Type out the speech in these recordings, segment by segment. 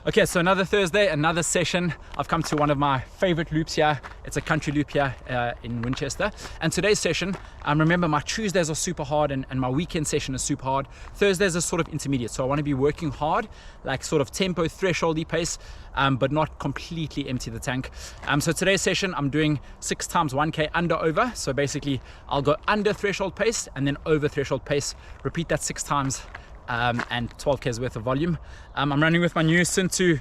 Okay, so another Thursday, another session. I've come to one of my favorite loops here. It's a country loop here in Winchester. And today's session, remember my Tuesdays are super hard and my weekend session is super hard. Thursdays are sort of intermediate. So I want to be working hard, like sort of tempo, thresholdy pace, but not completely empty the tank. So today's session, I'm doing 6 times 1K under over. So basically I'll go under threshold pace and then over threshold pace. Repeat that 6 times. And 12K's worth of volume. I'm running with my new Suunto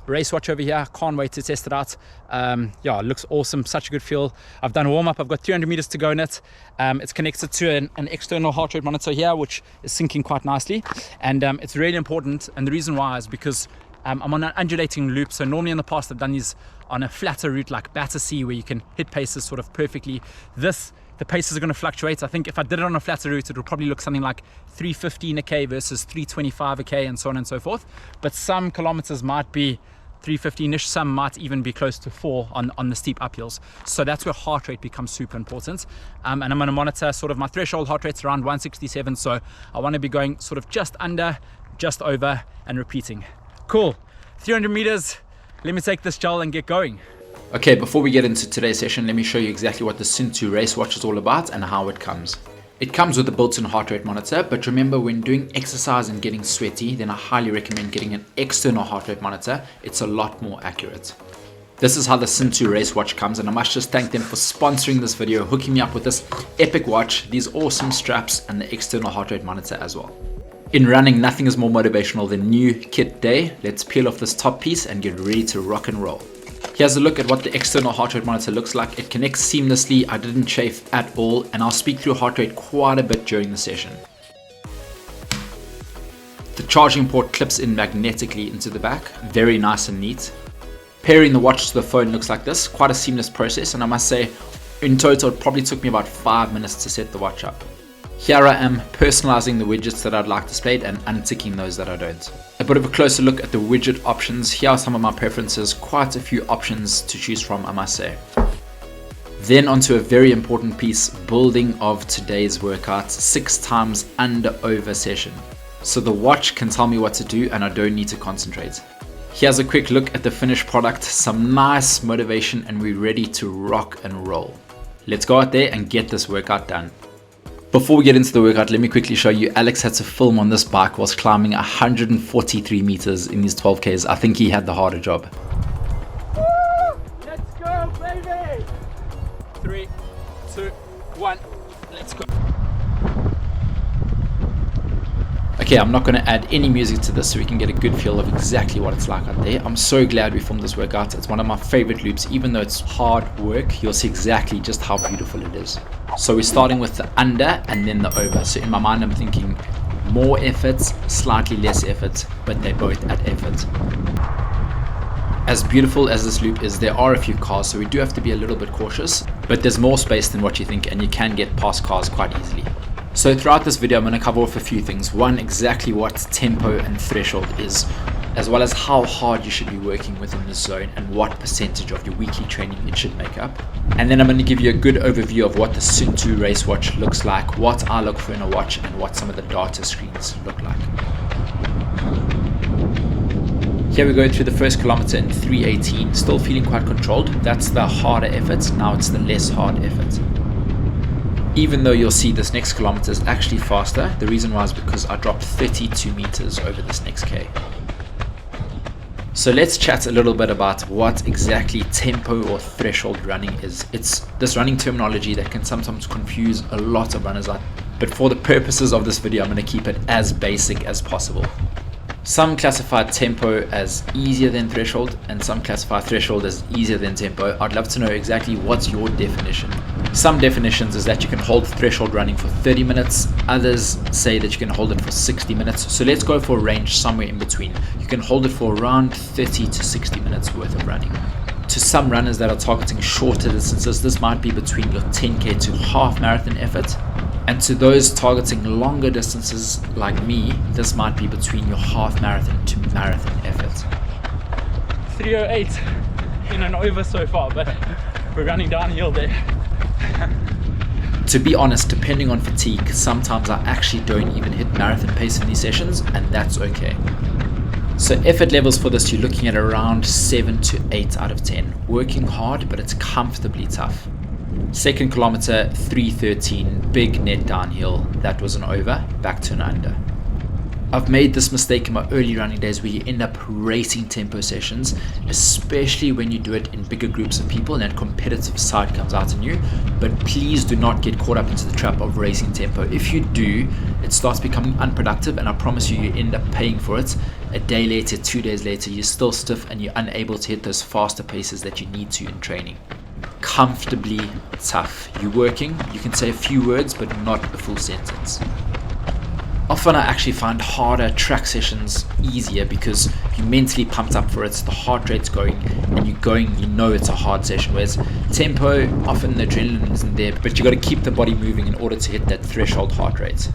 Race watch over here. Can't wait to test it out. Yeah, it looks awesome, such a good feel. I've done a warm-up, I've got 300 meters to go in it. It's connected to an external heart rate monitor here, which is syncing quite nicely. And it's really important, and the reason why is because I'm on an undulating loop. So normally in the past I've done these on a flatter route like Battersea, where you can hit paces sort of perfectly. The paces are going to fluctuate. I think if I did it on a flatter route, it would probably look something like 315 a K versus 325 a K and so on and so forth. But some kilometers might be 315-ish, some might even be close to 4 on the steep uphills. So that's where heart rate becomes super important. And I'm going to monitor sort of my threshold heart rate's around 167. So I want to be going sort of just under, just over and repeating. Cool, 300 meters. Let me take this gel and get going. Okay, before we get into today's session, let me show you exactly what the Suunto Race watch is all about and how it comes. It comes with a built-in heart rate monitor, but remember, when doing exercise and getting sweaty, then I highly recommend getting an external heart rate monitor. It's a lot more accurate. This is how the Suunto Race watch comes, and I must just thank them for sponsoring this video, hooking me up with this epic watch, these awesome straps, and the external heart rate monitor as well. In running, nothing is more motivational than new kit day. Let's peel off this top piece and get ready to rock and roll. Here's a look at what the external heart rate monitor looks like. It connects seamlessly, I didn't chafe at all, and I'll speak through heart rate quite a bit during the session. The charging port clips in magnetically into the back, very nice and neat. Pairing the watch to the phone looks like this, quite a seamless process, and I must say, in total it probably took me about 5 minutes to set the watch up. Here I am personalizing the widgets that I'd like displayed and unticking those that I don't. A bit of a closer look at the widget options. Here are some of my preferences, quite a few options to choose from, I must say. Then onto a very important piece, building of today's workout, 6 times under over session. So the watch can tell me what to do and I don't need to concentrate. Here's a quick look at the finished product, some nice motivation, and we're ready to rock and roll. Let's go out there and get this workout done. Before we get into the workout, let me quickly show you. Alex had to film on this bike whilst climbing 143 meters in these 12Ks. I think he had the harder job. Woo! Let's go, baby! 3, 2, 1, let's go. Okay, I'm not going to add any music to this so we can get a good feel of exactly what it's like out there. I'm so glad we filmed this workout. It's one of my favorite loops. Even though it's hard work, you'll see exactly just how beautiful it is. So we're starting with the under and then the over. So in my mind, I'm thinking more effort, slightly less effort, but they're both at effort. As beautiful as this loop is, there are a few cars, so we do have to be a little bit cautious, but there's more space than what you think and you can get past cars quite easily. So throughout this video, I'm going to cover off a few things. One, exactly what tempo and threshold is, as well as how hard you should be working within this zone and what percentage of your weekly training it should make up. And then I'm going to give you a good overview of what the Suunto Race watch looks like, what I look for in a watch, and what some of the data screens look like. Here we go through the first kilometer in 3:18, still feeling quite controlled. That's the harder effort, now it's the less hard effort. Even though you'll see this next kilometer is actually faster, the reason why is because I dropped 32 meters over this next K. So let's chat a little bit about what exactly tempo or threshold running is. It's this running terminology that can sometimes confuse a lot of runners out, but for the purposes of this video, I'm going to keep it as basic as possible. Some classify tempo as easier than threshold, and some classify threshold as easier than tempo. I'd love to know exactly what's your definition. Some definitions is that you can hold threshold running for 30 minutes. Others say that you can hold it for 60 minutes. So let's go for a range somewhere in between. You can hold it for around 30 to 60 minutes worth of running. To some runners that are targeting shorter distances, this might be between your 10K to half marathon effort. And to those targeting longer distances like me, this might be between your half marathon to marathon effort. 3:08 in an over so far, but we're running downhill there. To be honest, depending on fatigue, sometimes I actually don't even hit marathon pace in these sessions, and that's okay. So effort levels for this, you're looking at around 7 to 8 out of 10. Working hard, but it's comfortably tough. Second kilometer, 3:13, big net downhill. That was an over, back to an under. I've made this mistake in my early running days where you end up racing tempo sessions, especially when you do it in bigger groups of people and that competitive side comes out in you. But please do not get caught up into the trap of racing tempo. If you do, it starts becoming unproductive, and I promise you, you end up paying for it. A day later, 2 days later, you're still stiff and you're unable to hit those faster paces that you need to in training. Comfortably tough. You're working, you can say a few words, but not a full sentence. Often I actually find harder track sessions easier because you're mentally pumped up for it, the heart rate's going, and you're going, you know it's a hard session. Whereas tempo, often the adrenaline isn't there, but you got to keep the body moving in order to hit that threshold heart rate.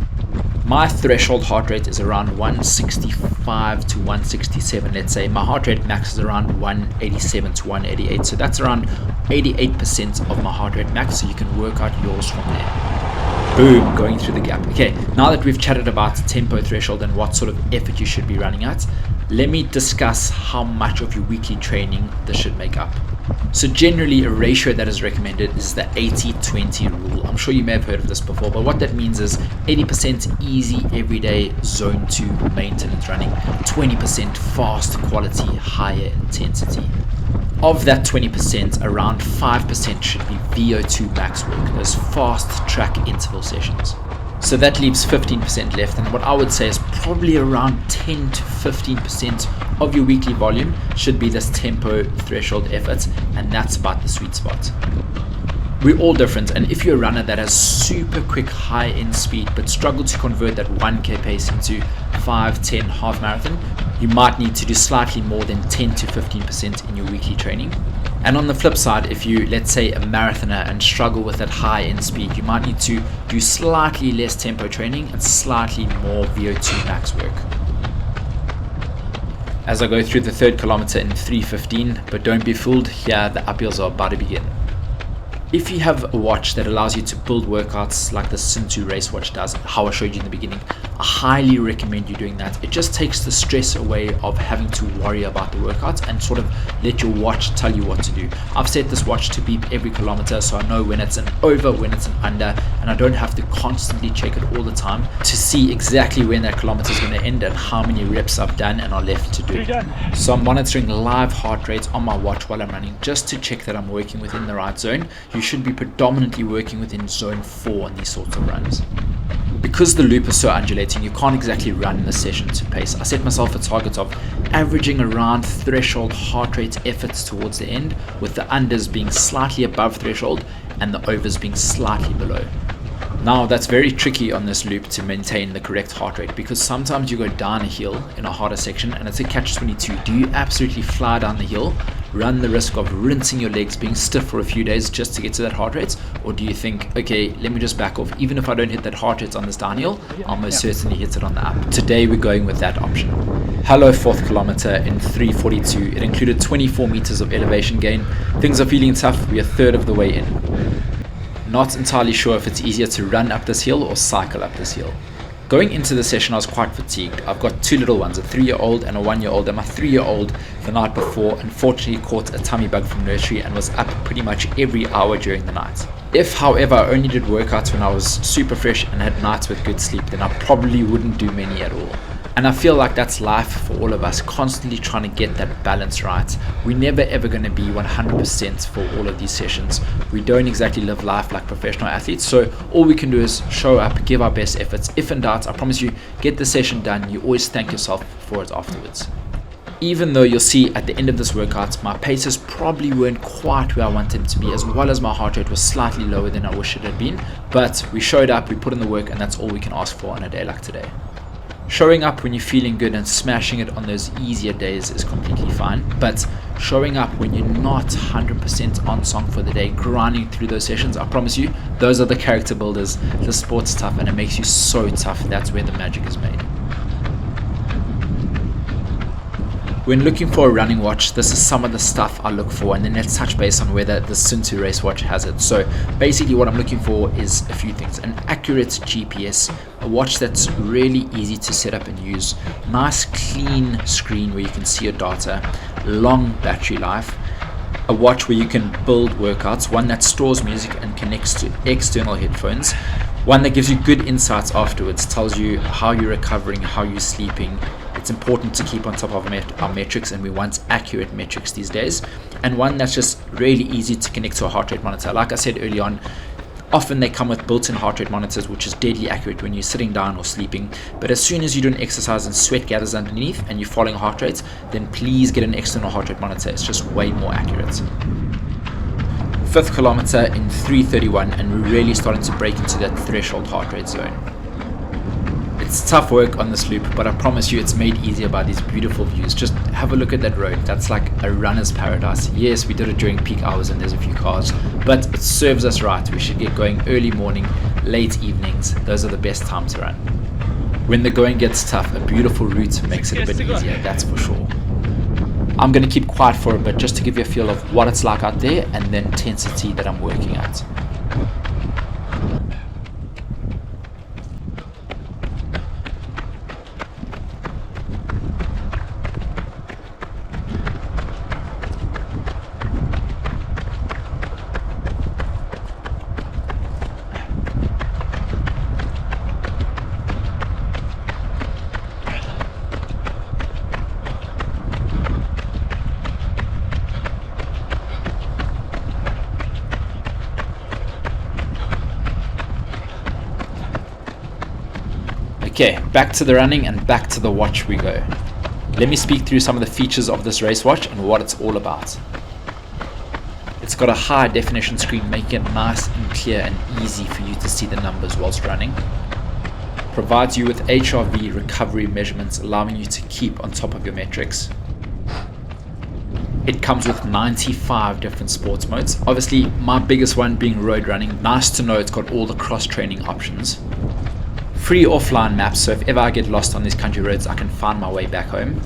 My threshold heart rate is around 165 to 167, let's say. My heart rate max is around 187 to 188, so that's around 88% of my heart rate max, so you can work out yours from there. Boom, going through the gap. Okay, now that we've chatted about tempo threshold and what sort of effort you should be running at, let me discuss how much of your weekly training this should make up. So generally, a ratio that is recommended is the 80-20 rule. I'm sure you may have heard of this before, but what that means is 80% easy, everyday, zone 2 maintenance running, 20% fast quality, higher intensity. Of that 20%, around 5% should be VO2 max work, those fast track interval sessions. So that leaves 15% left, and what I would say is probably around 10 to 15% of your weekly volume should be this tempo threshold effort, and that's about the sweet spot. We're all different, and if you're a runner that has super quick high end speed but struggle to convert that 1k pace into 5, 10 half marathon, you might need to do slightly more than 10 to 15% in your weekly training. And on the flip side, if you, let's say, a marathoner and struggle with that high end speed, you might need to do slightly less tempo training and slightly more VO2 max work. As I go through the third kilometer in 3:15, but don't be fooled, here the uphills are about to begin. If you have a watch that allows you to build workouts like the Suunto Race watch does, how I showed you in the beginning, I highly recommend you doing that. It just takes the stress away of having to worry about the workouts and sort of let your watch tell you what to do. I've set this watch to beep every kilometer, so I know when it's an over, when it's an under, and I don't have to constantly check it all the time to see exactly when that kilometer is going to end and how many reps I've done and are left to do. So I'm monitoring live heart rates on my watch while I'm running just to check that I'm working within the right zone. You should be predominantly working within zone 4 on these sorts of runs. Because the loop is so undulating, you can't exactly run the session to pace. I set myself a target of averaging around threshold heart rate efforts towards the end, with the unders being slightly above threshold and the overs being slightly below. Now that's very tricky on this loop to maintain the correct heart rate, because sometimes you go down a hill in a harder section and it's a catch-22. Do you absolutely fly down the hill, run the risk of rinsing your legs, being stiff for a few days just to get to that heart rate? Or do you think, okay, let me just back off. Even if I don't hit that heart rate on this downhill, I'll most certainly hit it on the up. Today we're going with that option. Hello, fourth kilometer in 3:42. It included 24 meters of elevation gain. Things are feeling tough. We're a third of the way in. Not entirely sure if it's easier to run up this hill or cycle up this hill. Going into the session, I was quite fatigued. I've got two little ones, a 3-year-old and a 1-year-old, and my 3-year-old the night before unfortunately caught a tummy bug from nursery and was up pretty much every hour during the night. If, however, I only did workouts when I was super fresh and had nights with good sleep, then I probably wouldn't do many at all. And I feel like that's life for all of us, constantly trying to get that balance right. We're never ever going to be 100% for all of these sessions. We don't exactly live life like professional athletes, so all we can do is show up, give our best efforts. If in doubt, I promise you, get the session done. You always thank yourself for it afterwards. Even though you'll see at the end of this workout, my paces probably weren't quite where I want them to be, as well as my heart rate was slightly lower than I wish it had been. But we showed up, we put in the work, and that's all we can ask for on a day like today. Showing up when you're feeling good and smashing it on those easier days is completely fine, but showing up when you're not 100% on song for the day, grinding through those sessions, I promise you, those are the character builders. The sport's tough and it makes you so tough. That's where the magic is made. When looking for a running watch, this is some of the stuff I look for, and then let's touch base on whether the Suunto Race watch has it. So basically what I'm looking for is a few things: an accurate GPS, a watch that's really easy to set up and use, nice clean screen where you can see your data, long battery life, a watch where you can build workouts, one that stores music and connects to external headphones, one that gives you good insights afterwards, tells you how you're recovering, how you're sleeping. It's important to keep on top of our metrics, and we want accurate metrics these days, and one that's just really easy to connect to a heart rate monitor. Like I said early on, often they come with built-in heart rate monitors, which is deadly accurate when you're sitting down or sleeping. But as soon as you do an exercise and sweat gathers underneath and you're following heart rates, then please get an external heart rate monitor. It's just way more accurate. 5th kilometer in 3:31, and we're really starting to break into that threshold heart rate zone. It's tough work on this loop, but I promise you it's made easier by these beautiful views. Just have a look at that road. That's like a runner's paradise. Yes, we did it during peak hours and there's a few cars, but it serves us right. We should get going early morning, late evenings. Those are the best times to run. When the going gets tough, a beautiful route makes it a bit easier, that's for sure. I'm going to keep quiet for a bit just to give you a feel of what it's like out there and the intensity that I'm working at. Okay, back to the running and back to the watch we go. Let me speak through some of the features of this race watch and what it's all about. It's got a high definition screen, making it nice and clear and easy for you to see the numbers whilst running. Provides you with HRV recovery measurements, allowing you to keep on top of your metrics. It comes with 95 different sports modes. Obviously, my biggest one being road running. Nice to know it's got all the cross-training options. Free offline maps, so if ever I get lost on these country roads, I can find my way back home.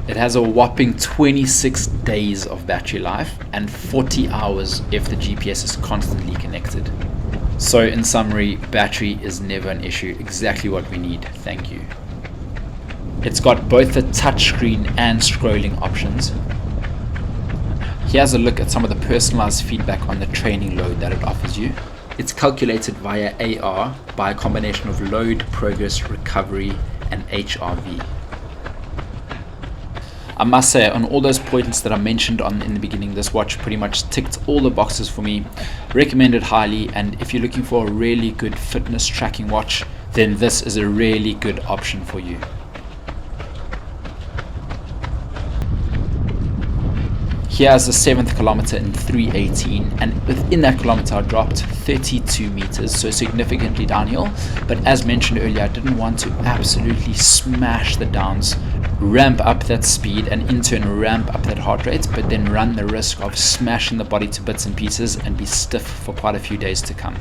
It has a whopping 26 days of battery life and 40 hours if the GPS is constantly connected. So in summary, battery is never an issue. Exactly what we need. Thank you. It's got both the touchscreen and scrolling options. Here's a look at some of the personalized feedback on the training load that it offers you. It's calculated via AR by a combination of load, progress, recovery, and HRV. I must say, on all those points that I mentioned in the beginning, this watch pretty much ticked all the boxes for me. Recommend it highly, and if you're looking for a really good fitness tracking watch, then this is a really good option for you. Here's the 7th kilometer in 3:18, and within that kilometer I dropped 32 meters, so significantly downhill. But as mentioned earlier, I didn't want to absolutely smash the downs, ramp up that speed, and in turn ramp up that heart rate, but then run the risk of smashing the body to bits and pieces and be stiff for quite a few days to come.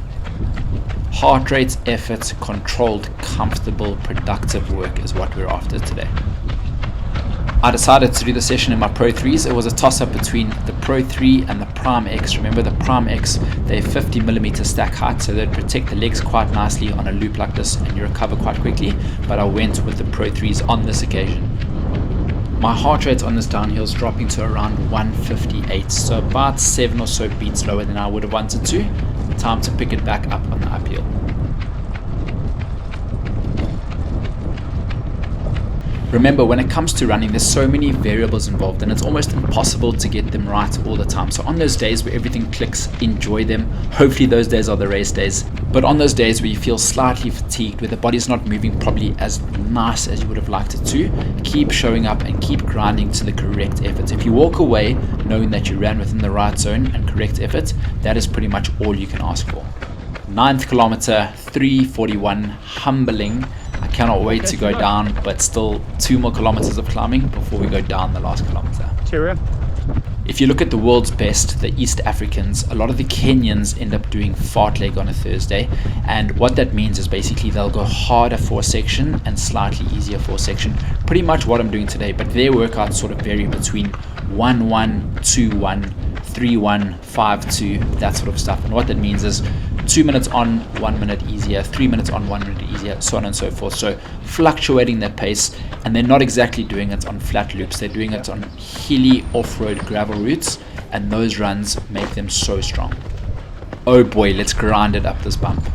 Heart rate, effort, controlled, comfortable, productive work is what we're after today. I decided to do the session in my Pro 3s. It was a toss-up between the Pro 3 and the Prime X. Remember, the Prime X, they're 50mm stack height, so they'd protect the legs quite nicely on a loop like this and you recover quite quickly, but I went with the Pro 3s on this occasion. My heart rate on this downhill is dropping to around 158, so about 7 or so beats lower than I would have wanted to. Time to pick it back up on the uphill. Remember, when it comes to running, there's so many variables involved and it's almost impossible to get them right all the time. So on those days where everything clicks, enjoy them. Hopefully those days are the race days. But on those days where you feel slightly fatigued, where the body's not moving probably as nice as you would have liked it to, keep showing up and keep grinding to the correct effort. If you walk away knowing that you ran within the right zone and correct effort, that is pretty much all you can ask for. 9th kilometer, 3:41, humbling. I cannot wait to go down, but still 2 more kilometers of climbing before we go down the last kilometer. Cheerio. If you look at the world's best, the East Africans, a lot of the Kenyans end up doing fartlek on a Thursday. And what that means is basically they'll go harder for a section and slightly easier for a section. Pretty much what I'm doing today, but their workouts sort of vary between 1-1, 2-1, 3-1, 5-2, that sort of stuff. And what that means is 2 minutes on, 1 minute easier, 3 minutes on, 1 minute easier, so on and so forth. So fluctuating that pace, and they're not exactly doing it on flat loops, they're doing it on hilly off-road gravel routes, and those runs make them so strong. Oh boy, let's grind it up this bump.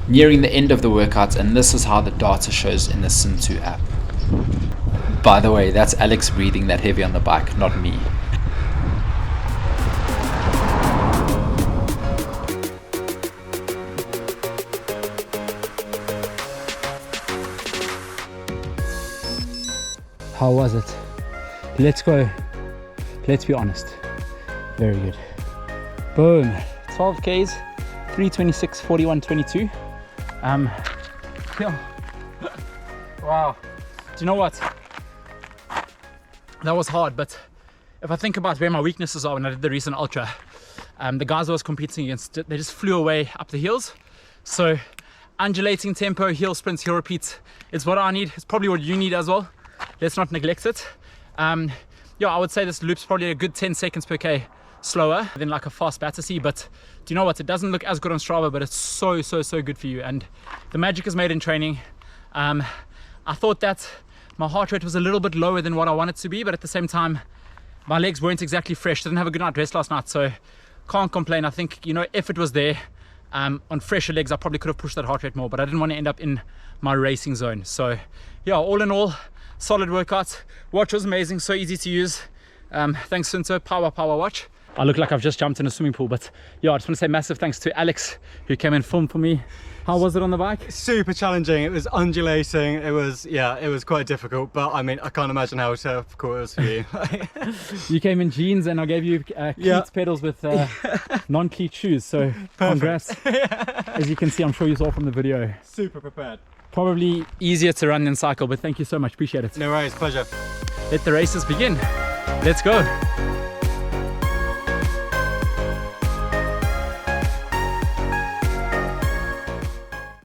Nearing the end of the workouts, and this is how the data shows in the Suunto app. By the way, that's Alex breathing that heavy on the bike, not me. How was it? Let's go. Let's be honest. Very good. Boom. 12 Ks, 3:26, 41:22. Yeah. Wow. Do you know what? That was hard, but if I think about where my weaknesses are when I did the recent ultra, the guys I was competing against, they just flew away up the hills. So undulating tempo, heel sprints, heel repeats, it's what I need. It's probably what you need as well. Let's not neglect it. Yeah, I would say this loop's probably a good 10 seconds per K slower than like a fast Battersea, but do you know what? It doesn't look as good on Strava, but it's so good for you. And the magic is made in training. I thought that my heart rate was a little bit lower than what I want it to be, but at the same time, my legs weren't exactly fresh. Didn't have a good night rest last night, so can't complain. I think, you know, if it was there, on fresher legs, I probably could have pushed that heart rate more, but I didn't want to end up in my racing zone. So yeah, all in all, solid workout. Watch was amazing, so easy to use. Thanks Suunto, power watch. I look like I've just jumped in a swimming pool, but yeah, I just want to say massive thanks to Alex who came and filmed for me. How was it on the bike? Super challenging. It was undulating. It was quite difficult, but I mean, I can't imagine how difficult it was for you. You came in jeans and I gave you cleats pedals with non-cleat shoes, so congrats. As you can see, I'm sure you saw from the video. Super prepared. Probably easier to run than cycle, but thank you so much, appreciate it. No worries, pleasure. Let the races begin. Let's go.